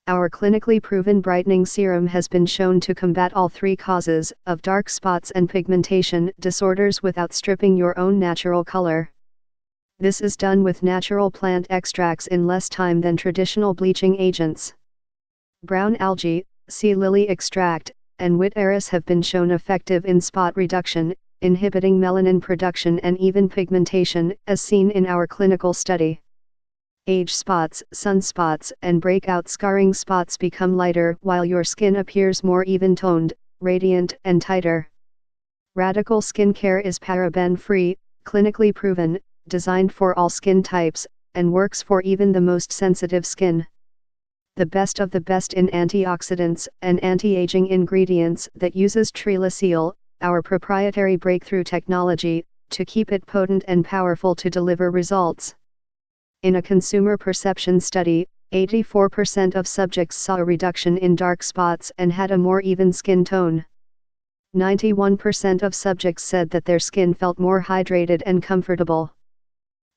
Our clinically proven brightening serum has been shown to combat all three causes of dark spots and pigmentation disorders without stripping your own natural color. This is done with natural plant extracts in less time than traditional bleaching agents. Brown algae, sea lily extract, and Whiteris have been shown effective in spot reduction, inhibiting melanin production and even pigmentation, as seen in our clinical study. Age spots, sunspots, and breakout scarring spots become lighter while your skin appears more even-toned, radiant, and tighter. Radical skincare is paraben-free, clinically proven, designed for all skin types, and works for even the most sensitive skin. The best of the best in antioxidants and anti-aging ingredients that uses Trylacel, our proprietary breakthrough technology, to keep it potent and powerful to deliver results. In a consumer perception study, 84% of subjects saw a reduction in dark spots and had a more even skin tone. 91% of subjects said that their skin felt more hydrated and comfortable.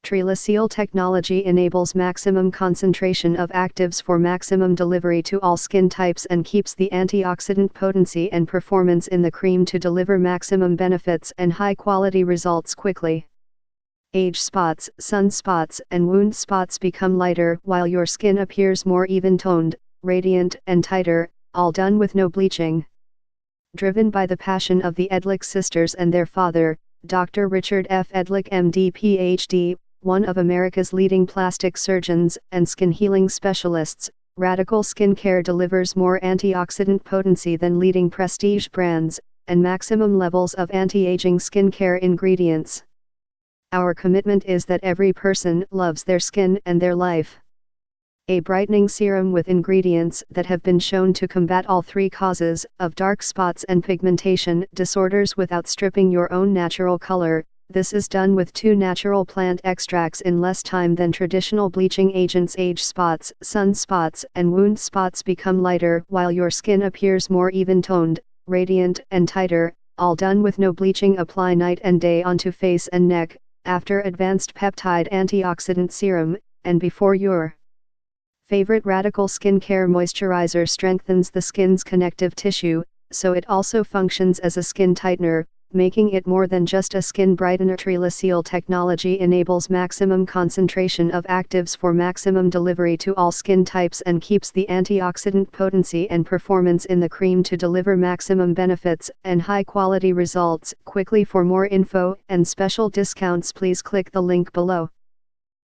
Trylacel Technology enables maximum concentration of actives for maximum delivery to all skin types and keeps the antioxidant potency and performance in the cream to deliver maximum benefits and high-quality results quickly. Age spots, sunspots, and wound spots become lighter while your skin appears more even-toned, radiant, and tighter, all done with no bleaching. Driven by the passion of the Edlich sisters and their father, Dr. Richard F. Edlich MD PhD, one of America's leading plastic surgeons and skin healing specialists, Radical Skincare delivers more antioxidant potency than leading prestige brands, and maximum levels of anti-aging skincare ingredients. Our commitment is that every person loves their skin and their life. A brightening serum with ingredients that have been shown to combat all three causes of dark spots and pigmentation disorders without stripping your own natural color. This is done with 2 natural plant extracts in less time than traditional bleaching agents. Age spots, sunspots, and wound spots become lighter while your skin appears more even-toned, radiant, and tighter, all done with no bleaching. Apply night and day onto face and neck, after Advanced Peptide Antioxidant Serum, and before your favorite Radical Skincare moisturizer strengthens the skin's connective tissue, so it also functions as a skin tightener, making it more than just a skin brightener. Trylacel Technology enables maximum concentration of actives for maximum delivery to all skin types and keeps the antioxidant potency and performance in the cream to deliver maximum benefits and high-quality results quickly. For more info and special discounts, please click the link below.